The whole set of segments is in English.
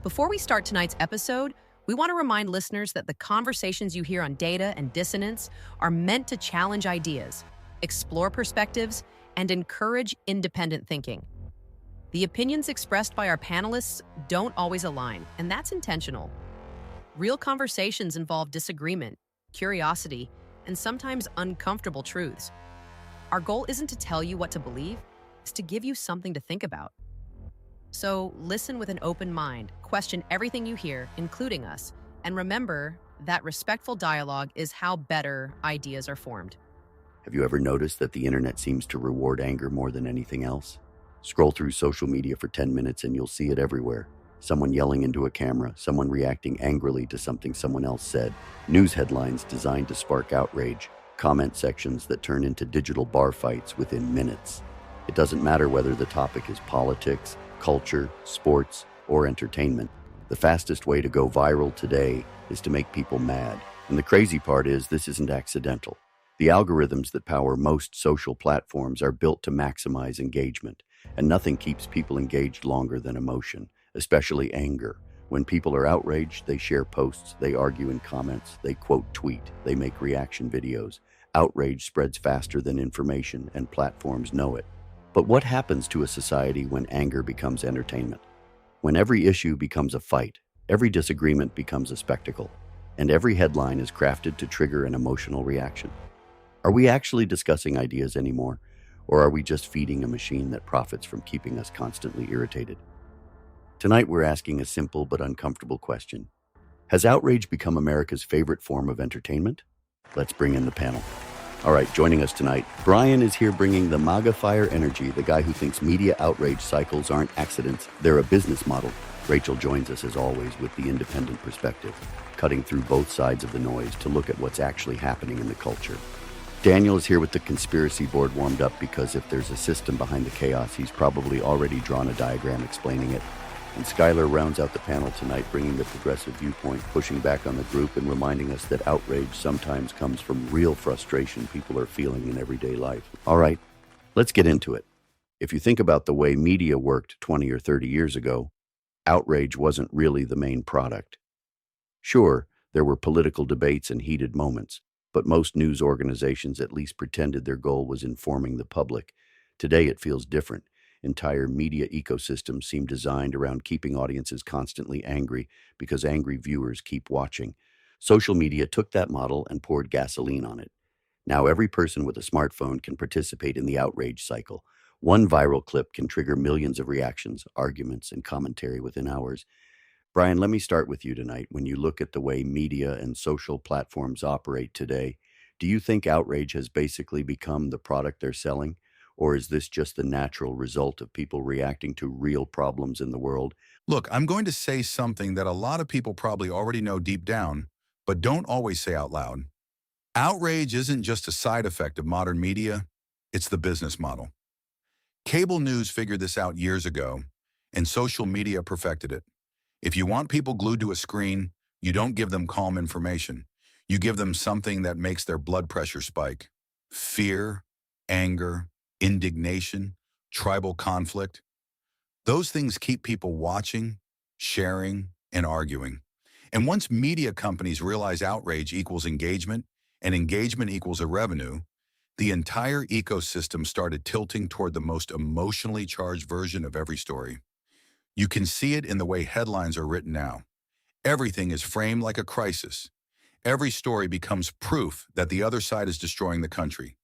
Before we start tonight's episode, we want to remind listeners that the conversations you hear on Data and Dissonance are meant to challenge ideas, explore perspectives, and encourage independent thinking. The opinions expressed by our panelists don't always align, and that's intentional. Real conversations involve disagreement, curiosity, and sometimes uncomfortable truths. Our goal isn't to tell you what to believe, it's to give you something to think about. So listen with an open mind, question everything you hear, including us, and remember that respectful dialogue is how better ideas are formed. Have you ever noticed that the internet seems to reward anger more than anything else? Scroll through social media for 10 minutes and you'll see it everywhere. Someone yelling into a camera, someone reacting angrily to something someone else said, news headlines designed to spark outrage, comment sections that turn into digital bar fights within minutes. It doesn't matter whether the topic is politics, culture, sports, or entertainment. The fastest way to go viral today is to make people mad. And the crazy part is this isn't accidental. The algorithms that power most social platforms are built to maximize engagement, and nothing keeps people engaged longer than emotion, especially anger. When people are outraged, they share posts, they argue in comments, they quote tweet, they make reaction videos. Outrage spreads faster than information, and platforms know it. But what happens to a society when anger becomes entertainment? When every issue becomes a fight, every disagreement becomes a spectacle, and every headline is crafted to trigger an emotional reaction. Are we actually discussing ideas anymore, or are we just feeding a machine that profits from keeping us constantly irritated? Tonight we're asking a simple but uncomfortable question. Has outrage become America's favorite form of entertainment? Let's bring in the panel. All right, joining us tonight, Brian is here bringing the MAGA fire energy, the guy who thinks media outrage cycles aren't accidents, they're a business model. Rachel joins us as always with the independent perspective, cutting through both sides of the noise to look at what's actually happening in the culture. Daniel is here with the conspiracy board warmed up because if there's a system behind the chaos, he's probably already drawn a diagram explaining it. And Skylar rounds out the panel tonight, bringing the progressive viewpoint, pushing back on the group and reminding us that outrage sometimes comes from real frustration people are feeling in everyday life. All right, let's get into it. If you think about the way media worked 20 or 30 years ago, outrage wasn't really the main product. Sure, there were political debates and heated moments, but most news organizations at least pretended their goal was informing the public. Today it feels different. Entire media ecosystems seem designed around keeping audiences constantly angry because angry viewers keep watching. Social media took that model and poured gasoline on it. Now every person with a smartphone can participate in the outrage cycle. One viral clip can trigger millions of reactions, arguments, and commentary within hours. Brian, let me start with you tonight. When you look at the way media and social platforms operate today, do you think outrage has basically become the product they're selling? Or is this just the natural result of people reacting to real problems in the world? Look, I'm going to say something that a lot of people probably already know deep down, but don't always say out loud. Outrage isn't just a side effect of modern media, it's the business model. Cable news figured this out years ago, and social media perfected it. If you want people glued to a screen, you don't give them calm information. You give them something that makes their blood pressure spike. Fear, anger, indignation, tribal conflict. Those things keep people watching, sharing, and arguing. And once media companies realize outrage equals engagement, and engagement equals a revenue, the entire ecosystem started tilting toward the most emotionally charged version of every story. You can see it in the way headlines are written now. Everything is framed like a crisis. Every story becomes proof that the other side is destroying the country.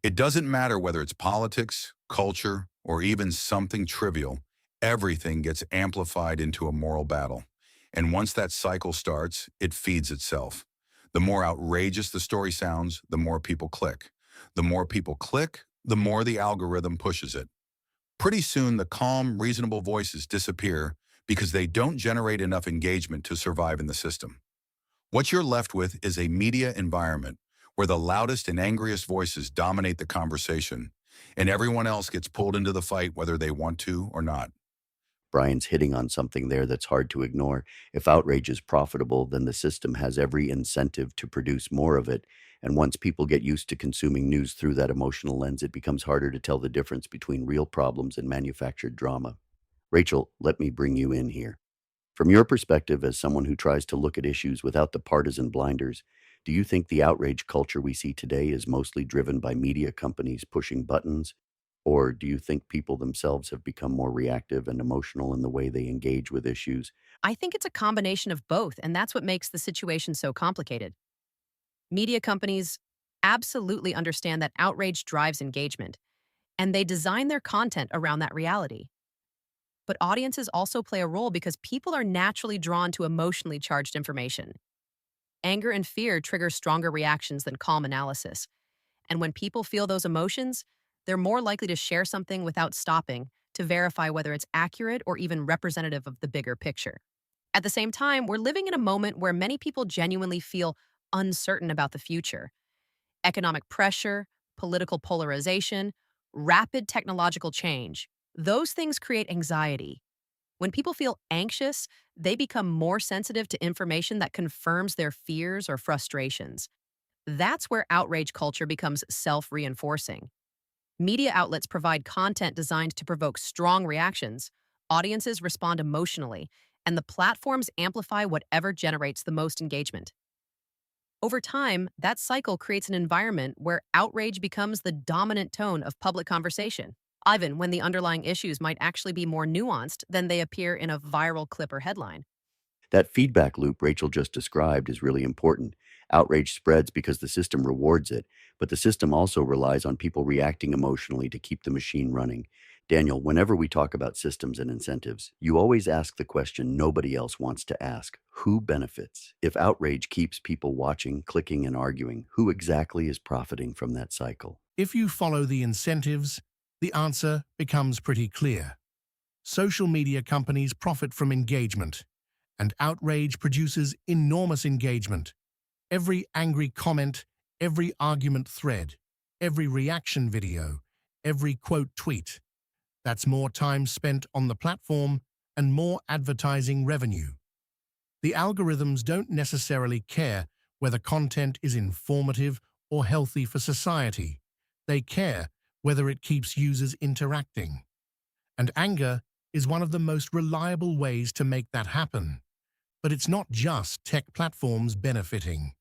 It doesn't matter whether it's politics, culture, or even something trivial. Everything gets amplified into a moral battle. And once that cycle starts, it feeds itself. The more outrageous the story sounds, the more people click. The more people click, the more the algorithm pushes it. Pretty soon, the calm, reasonable voices disappear because they don't generate enough engagement to survive in the system. What you're left with is a media environment where the loudest and angriest voices dominate the conversation, and everyone else gets pulled into the fight whether they want to or not. Brian's hitting on something there that's hard to ignore. If outrage is profitable, then the system has every incentive to produce more of it. And once people get used to consuming news through that emotional lens, it becomes harder to tell the difference between real problems and manufactured drama. Rachel, let me bring you in here. From your perspective as someone who tries to look at issues without the partisan blinders, do you think the outrage culture we see today is mostly driven by media companies pushing buttons? Or do you think people themselves have become more reactive and emotional in the way they engage with issues? I think it's a combination of both, and that's what makes the situation so complicated. Media companies absolutely understand that outrage drives engagement, and they design their content around that reality. But audiences also play a role because people are naturally drawn to emotionally charged information. Anger and fear trigger stronger reactions than calm analysis. And when people feel those emotions, they're more likely to share something without stopping to verify whether it's accurate or even representative of the bigger picture. At the same time, we're living in a moment where many people genuinely feel uncertain about the future. Economic pressure, political polarization, rapid technological change. Those things create anxiety. When people feel anxious, they become more sensitive to information that confirms their fears or frustrations. That's where outrage culture becomes self reinforcing. Media outlets provide content designed to provoke strong reactions, audiences respond emotionally, and the platforms amplify whatever generates the most engagement. Over time, that cycle creates an environment where outrage becomes the dominant tone of public conversation, even when the underlying issues might actually be more nuanced than they appear in a viral clip or headline. That feedback loop Rachel just described is really important. Outrage spreads because the system rewards it, but the system also relies on people reacting emotionally to keep the machine running. Daniel, whenever we talk about systems and incentives, you always ask the question nobody else wants to ask: who benefits? If outrage keeps people watching, clicking, and arguing, who exactly is profiting from that cycle? If you follow the incentives, the answer becomes pretty clear. Social media companies profit from engagement, and outrage produces enormous engagement. Every angry comment, every argument thread, every reaction video, every quote tweet. That's more time spent on the platform and more advertising revenue. The algorithms don't necessarily care whether content is informative or healthy for society. They care whether it keeps users interacting. And anger is one of the most reliable ways to make that happen. But it's not just tech platforms benefiting.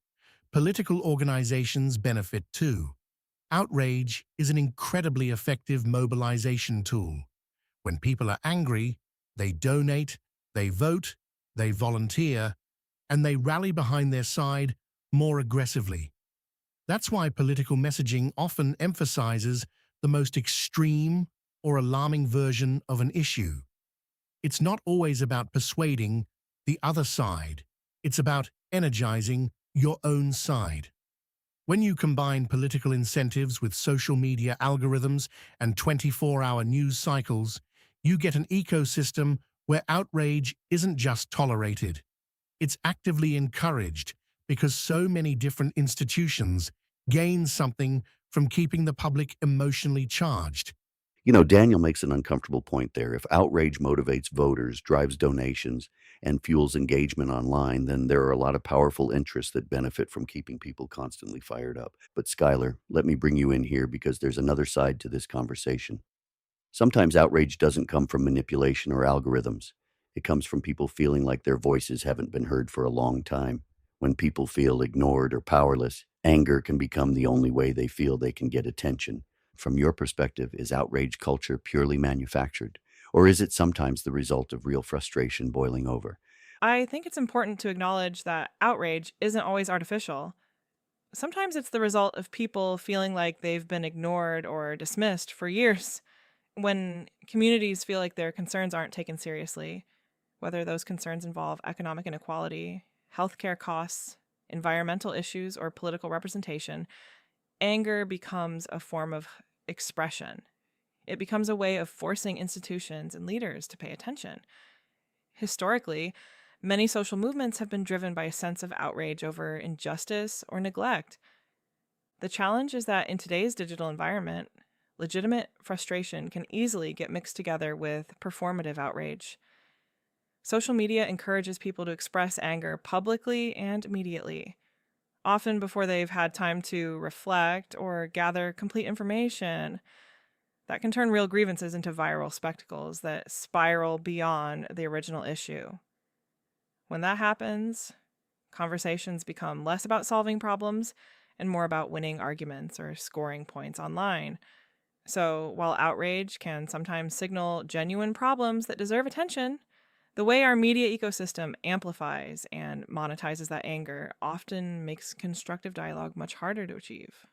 Political organizations benefit too. Outrage is an incredibly effective mobilization tool. When people are angry, they donate, they vote, they volunteer, and they rally behind their side more aggressively. That's why political messaging often emphasizes the most extreme or alarming version of an issue. It's not always about persuading the other side. It's about energizing your own side. When you combine political incentives with social media algorithms and 24-hour news cycles, you get an ecosystem where outrage isn't just tolerated. It's actively encouraged because so many different institutions gain something from keeping the public emotionally charged. Daniel makes an uncomfortable point there. If outrage motivates voters, drives donations, and fuels engagement online, then there are a lot of powerful interests that benefit from keeping people constantly fired up. But Skylar, let me bring you in here because there's another side to this conversation. Sometimes outrage doesn't come from manipulation or algorithms. It comes from people feeling like their voices haven't been heard for a long time. When people feel ignored or powerless, anger can become the only way they feel they can get attention. From your perspective, is outrage culture purely manufactured, or is it sometimes the result of real frustration boiling over? I think it's important to acknowledge that outrage isn't always artificial. Sometimes it's the result of people feeling like they've been ignored or dismissed for years. When communities feel like their concerns aren't taken seriously, whether those concerns involve economic inequality, healthcare costs, environmental issues, or political representation, anger becomes a form of expression. It becomes a way of forcing institutions and leaders to pay attention. Historically, many social movements have been driven by a sense of outrage over injustice or neglect. The challenge is that in today's digital environment, legitimate frustration can easily get mixed together with performative outrage. Social media encourages people to express anger publicly and immediately, often before they've had time to reflect or gather complete information. That can turn real grievances into viral spectacles that spiral beyond the original issue. When that happens, conversations become less about solving problems and more about winning arguments or scoring points online. So, while outrage can sometimes signal genuine problems that deserve attention, the way our media ecosystem amplifies and monetizes that anger often makes constructive dialogue much harder to achieve.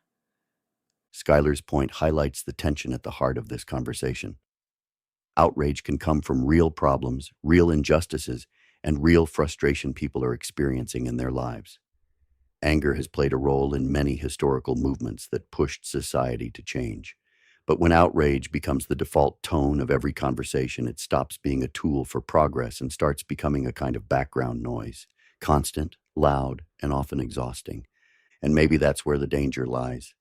Skylar's point highlights the tension at the heart of this conversation. Outrage can come from real problems, real injustices, and real frustration people are experiencing in their lives. Anger has played a role in many historical movements that pushed society to change. But when outrage becomes the default tone of every conversation, it stops being a tool for progress and starts becoming a kind of background noise, constant, loud, and often exhausting. And maybe that's where the danger lies.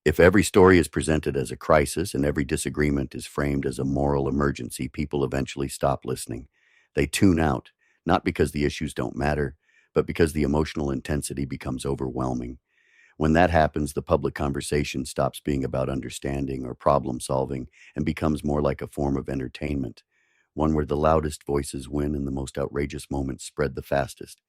If every story is presented as a crisis and every disagreement is framed as a moral emergency, people eventually stop listening. They tune out, not because the issues don't matter, but because the emotional intensity becomes overwhelming. When that happens, the public conversation stops being about understanding or problem solving and becomes more like a form of entertainment, one where the loudest voices win and the most outrageous moments spread the fastest.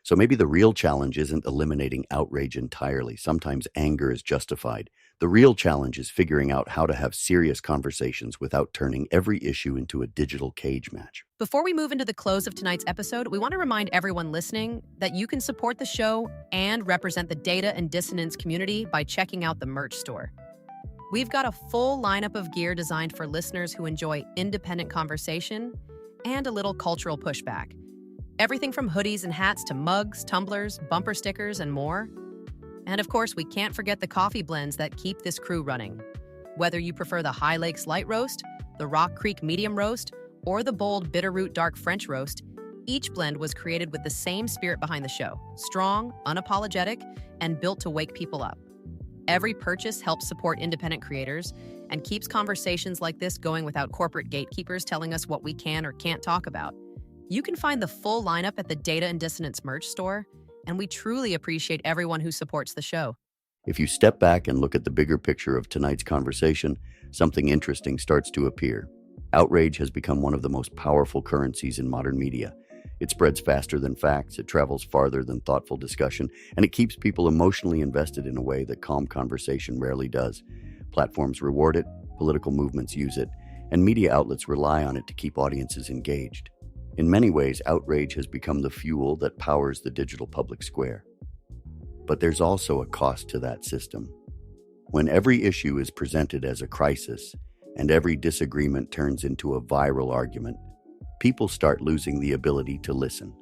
So maybe the real challenge isn't eliminating outrage entirely. Sometimes anger is justified. The real challenge is figuring out how to have serious conversations without turning every issue into a digital cage match. Before we move into the close of tonight's episode, we want to remind everyone listening that you can support the show and represent the Data and Dissonance community by checking out the merch store. We've got a full lineup of gear designed for listeners who enjoy independent conversation and a little cultural pushback. Everything from hoodies and hats to mugs, tumblers, bumper stickers, and more. And of course, we can't forget the coffee blends that keep this crew running. Whether you prefer the High Lakes Light Roast, the Rock Creek Medium Roast, or the bold Bitterroot Dark French Roast, each blend was created with the same spirit behind the show: strong, unapologetic, and built to wake people up. Every purchase helps support independent creators and keeps conversations like this going without corporate gatekeepers telling us what we can or can't talk about. You can find the full lineup at the Data and Dissonance merch store, and we truly appreciate everyone who supports the show. If you step back and look at the bigger picture of tonight's conversation, something interesting starts to appear. Outrage has become one of the most powerful currencies in modern media. It spreads faster than facts, it travels farther than thoughtful discussion, and it keeps people emotionally invested in a way that calm conversation rarely does. Platforms reward it, political movements use it, and media outlets rely on it to keep audiences engaged. In many ways, outrage has become the fuel that powers the digital public square. But there's also a cost to that system. When every issue is presented as a crisis and every disagreement turns into a viral argument, people start losing the ability to listen.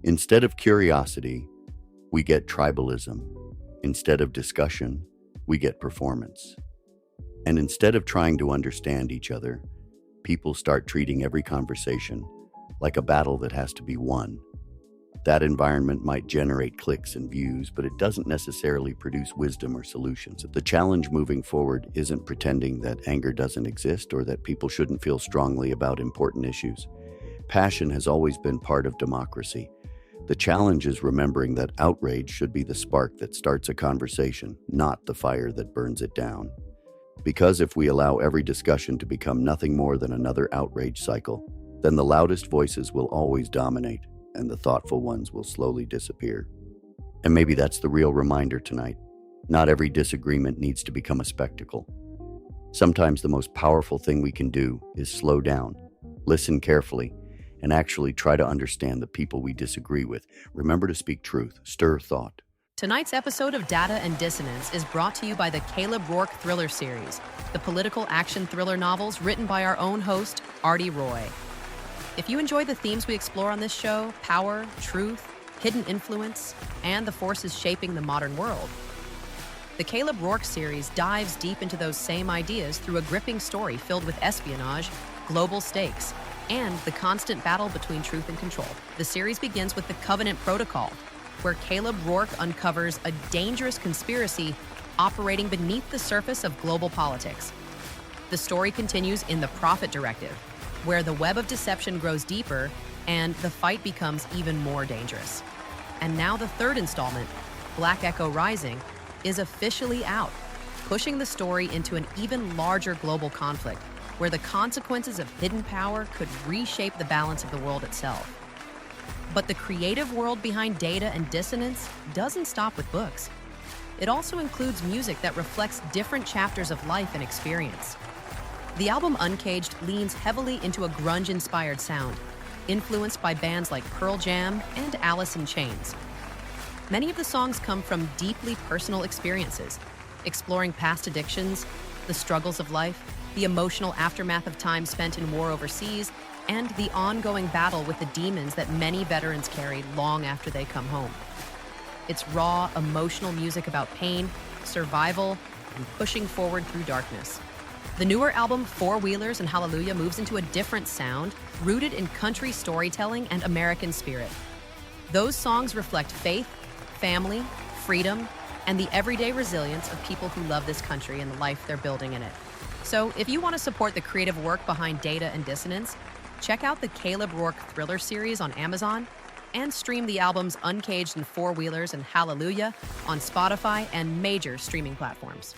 Instead of curiosity, we get tribalism. Instead of discussion, we get performance. And instead of trying to understand each other, people start treating every conversation like a battle that has to be won. That environment might generate clicks and views, but it doesn't necessarily produce wisdom or solutions. The challenge moving forward isn't pretending that anger doesn't exist or that people shouldn't feel strongly about important issues. Passion has always been part of democracy. The challenge is remembering that outrage should be the spark that starts a conversation, not the fire that burns it down. Because if we allow every discussion to become nothing more than another outrage cycle, then the loudest voices will always dominate, and the thoughtful ones will slowly disappear. And maybe that's the real reminder tonight. Not every disagreement needs to become a spectacle. Sometimes the most powerful thing we can do is slow down, listen carefully, and actually try to understand the people we disagree with. Remember to speak truth, stir thought. Tonight's episode of Data and Dissonance is brought to you by the Caleb Rourke Thriller series, the political action thriller novels written by our own host, Artie Roy. If you enjoy the themes we explore on this show, power, truth, hidden influence, and the forces shaping the modern world, the Caleb Rourke series dives deep into those same ideas through a gripping story filled with espionage, global stakes, and the constant battle between truth and control. The series begins with the Covenant Protocol, where Caleb Rourke uncovers a dangerous conspiracy operating beneath the surface of global politics. The story continues in the Prophet Directive, where the web of deception grows deeper and the fight becomes even more dangerous. And now the third installment, Black Echo Rising, is officially out, pushing the story into an even larger global conflict, where the consequences of hidden power could reshape the balance of the world itself. But the creative world behind Data and Dissonance doesn't stop with books. It also includes music that reflects different chapters of life and experience. The album Uncaged leans heavily into a grunge-inspired sound, influenced by bands like Pearl Jam and Alice in Chains. Many of the songs come from deeply personal experiences, exploring past addictions, the struggles of life, the emotional aftermath of time spent in war overseas, and the ongoing battle with the demons that many veterans carry long after they come home. It's raw, emotional music about pain, survival, and pushing forward through darkness. The newer album, Four Wheelers and Hallelujah, moves into a different sound, rooted in country storytelling and American spirit. Those songs reflect faith, family, freedom, and the everyday resilience of people who love this country and the life they're building in it. So if you want to support the creative work behind Data and Dissonance, check out the Caleb Rourke Thriller series on Amazon and stream the albums Uncaged and Four Wheelers and Hallelujah on Spotify and major streaming platforms.